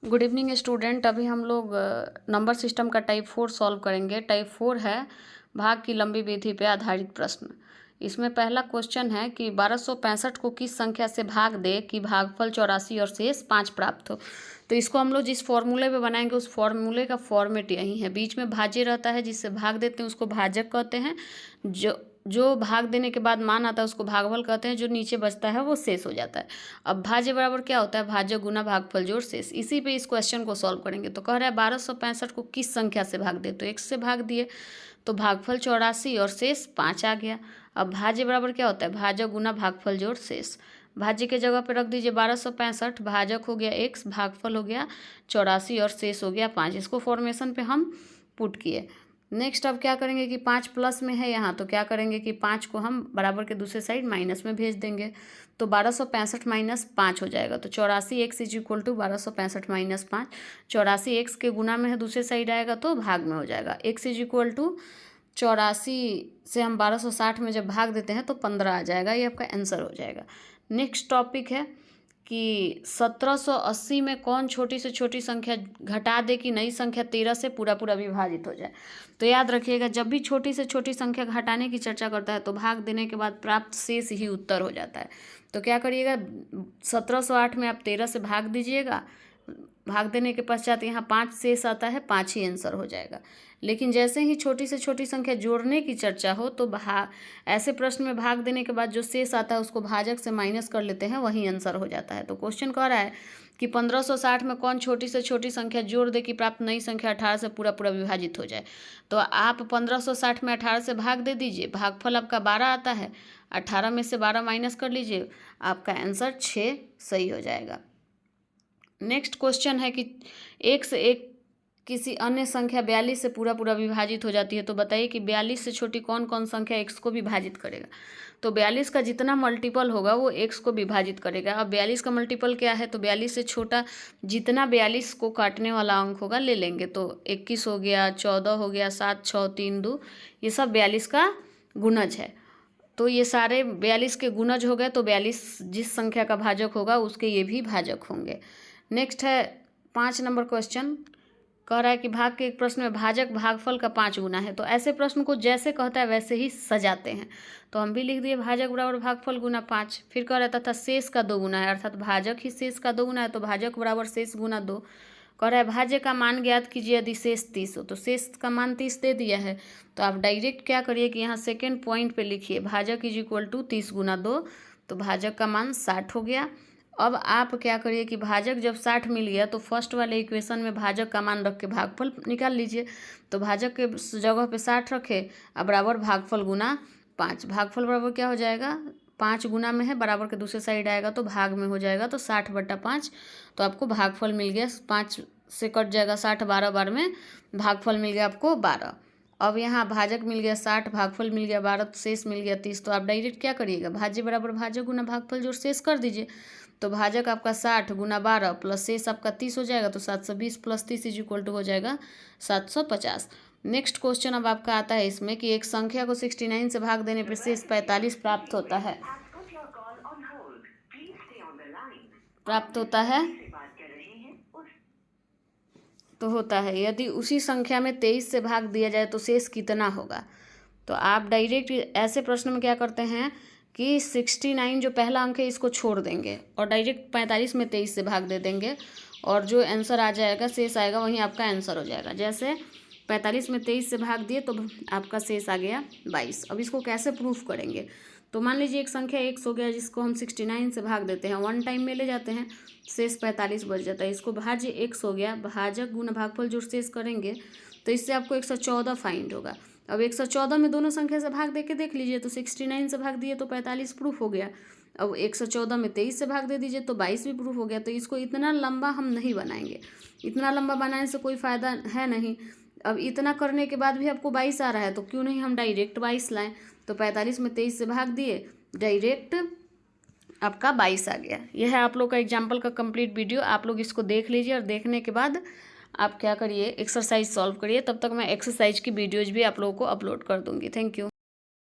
Good evening student. अभी हम लोग नंबर सिस्टम का टाइप 4 सॉल्व करेंगे। टाइप 4 है भाग की लंबी विधि पे आधारित प्रश्न। इसमें पहला क्वेश्चन है कि 1265 को किस संख्या से भाग दे कि भागफल 84 और शेष 5 प्राप्त हो। तो इसको हम लोग जिस फॉर्मूले पे बनाएंगे उस फॉर्मूले का फॉर्मेट यही है। बीच में भाज्य रहता है, जिससे भाग देते हैं उसको भाजक कहते हैं। जो भाग देने के बाद मान आता है उसको भागफल कहते हैं। जो नीचे बचता है वो शेष हो जाता है। अब भाज्य बराबर क्या होता है? भाज्य गुना भागफल जोड़ शेष। इसी पे इस क्वेश्चन को सॉल्व करेंगे। तो कह रहा है 1265 को किस संख्या से भाग दे, तो x से भाग दिए तो भागफल 84 और शेष 5 आ गया। अब भाज्य बराबर क्या होता है? भाज्य गुना भागफल जोड़ शेष। भाज्य के जगह पे रख दीजिए 1265, भाजक हो गया x, भागफल हो गया 84 और शेष हो गया 5। इसको फॉर्मेशन पे हम पुट किए। नेक्स्ट अब क्या करेंगे कि 5 प्लस में है यहाँ, तो क्या करेंगे कि 5 को हम बराबर के दूसरे साइड माइनस में भेज देंगे। तो 1265 माइनस 5 हो जाएगा। तो 84x is equal to 1265 minus 5। 84x के गुना में है, दूसरे साइड आएगा तो भाग में हो जाएगा। x इज इक्वल टू 84 से हम 1260 में जब भाग देते हैं तो 15 आ जाएगा। ये आपका आंसर हो जाएगा। नेक्स्ट टॉपिक है कि 1780 में कौन छोटी से छोटी संख्या घटा दे कि नई संख्या 13 से पूरा पूरा विभाजित हो जाए। तो याद रखिएगा, जब भी छोटी से छोटी संख्या घटाने की चर्चा करता है तो भाग देने के बाद प्राप्त शेष ही उत्तर हो जाता है। तो क्या करिएगा, 1708 में आप 13 से भाग दीजिएगा। भाग देने के पश्चात यहाँ 5 शेष आता है, 5 ही आंसर हो जाएगा। लेकिन जैसे ही छोटी से छोटी संख्या जोड़ने की चर्चा हो तो ऐसे प्रश्न में भाग देने के बाद जो शेष आता है उसको भाजक से माइनस कर लेते हैं, वही आंसर हो जाता है। तो क्वेश्चन कह रहा है कि 1560 में कौन छोटी से छोटी संख्या जोड़ दे कि प्राप्त नई संख्या 18 से पूरा पूरा विभाजित हो जाए। तो आप 1560 में 18 से भाग दे दीजिए, भागफल आपका 12 आता है। 18 में से 12 माइनस कर लीजिए, आपका आंसर 6 सही हो जाएगा। नेक्स्ट क्वेश्चन है कि एक से एक किसी अन्य संख्या 42 से पूरा पूरा विभाजित हो जाती है। तो बताइए कि 42 से छोटी कौन कौन संख्या x को विभाजित करेगा। तो 42 का जितना मल्टीपल होगा वो x को विभाजित करेगा। अब 42 का मल्टीपल क्या है? तो 42 से छोटा जितना 42 को काटने वाला अंक होगा ले लेंगे। तो 21 हो गया, 14 हो गया, 7, 6, 3, 2, ये सब 42 का गुणज है। तो ये सारे 42 के गुणज हो गए। तो 42 जिस संख्या का भाजक होगा उसके ये भी भाजक होंगे। नेक्स्ट है 5 नंबर क्वेश्चन। कह रहा है कि भाग के एक प्रश्न में भाजक भागफल का 5 गुना है। तो ऐसे प्रश्न को जैसे कहता है वैसे ही सजाते हैं। तो हम भी लिख दिए भाजक बराबर भागफल गुना 5। फिर कह रहा था शेष का 2 गुना है, अर्थात भाजक ही शेष का 2 गुना है। तो भाजक बराबर शेष गुना 2। कह रहा है भाज्य का मान ज्ञात कीजिए यदि शेष 30 हो। तो शेष का मान 30 दे दिया है। तो आप डायरेक्ट क्या करिए कि यहाँ सेकेंड पॉइंट पे लिखिए भाजक इज इक्वल टू 30 गुना 2। तो भाजक का मान 60 हो गया। अब आप क्या करिए कि भाजक जब 60 मिल गया तो फर्स्ट वाले इक्वेशन में भाजक का मान रख के भागफल निकाल लीजिए। तो भाजक के जगह पे 60 रखे, अब बराबर भागफल गुना 5। भागफल बराबर क्या हो जाएगा? 5 गुना में है, बराबर के दूसरे साइड आएगा तो भाग में हो जाएगा। तो 60/5। तो आपको भागफल मिल गया, 5 से कट जाएगा 60, 12 बार में भागफल मिल गया आपको 12। अब यहाँ भाजक मिल गया 60, भागफल मिल गया 12, शेष मिल गया 30। तो आप डायरेक्ट क्या करिएगा, भाज्य बराबर भाजक गुना भागफल जोड़ शेष कर दीजिए। तो भाजक आपका 60 गुना 12 प्लस शेष आपका 30 हो जाएगा। तो 720 प्लस 30 इज इक्वल टू हो जाएगा 750। नेक्स्ट क्वेश्चन अब आपका आता है इसमें कि एक संख्या को 69 से भाग देने पर शेष 45 प्राप्त होता है। तो होता है यदि उसी संख्या में 23 से भाग दिया जाए तो शेष कितना होगा। तो आप डायरेक्ट ऐसे प्रश्न में क्या करते हैं कि 69 जो पहला अंक है इसको छोड़ देंगे और डायरेक्ट 45 में 23 से भाग दे देंगे, और जो आंसर आ जाएगा शेष आएगा वहीं आपका आंसर हो जाएगा। जैसे 45 में 23 से भाग दिए तो आपका शेष आ गया 22। अब इसको कैसे प्रूफ करेंगे? तो मान लीजिए एक संख्या x हो गया जिसको हम 69 से भाग देते हैं, 1 टाइम में ले जाते हैं, शेष 45 बच जाता है। इसको भाज्य x हो गया, भाजक गुना भागफल जोड़ शेष करेंगे तो इससे आपको 114 फाइंड होगा। अब 114 में दोनों संख्या से भाग दे के देख लीजिए। तो 69 से भाग दिए तो 45 प्रूफ हो गया। अब 114 में 23 से भाग दे दीजिए तो 22 भी प्रूफ हो गया। तो इसको इतना लंबा हम नहीं बनाएंगे, इतना लंबा बनाने से कोई फ़ायदा है नहीं। अब इतना करने के बाद भी आपको 22 आ रहा है तो क्यों नहीं हम डायरेक्ट 22 लाएँ। तो 45 में 23 से भाग दिए, डायरेक्ट आपका 22 आ गया। यह है आप लोग का एग्जाम्पल का कंप्लीट वीडियो। आप लोग इसको देख लीजिए और देखने के बाद आप क्या करिए, एक्सरसाइज सॉल्व करिए। तब तक मैं एक्सरसाइज की वीडियोज़ भी आप लोगों को अपलोड कर दूँगी। Thank you.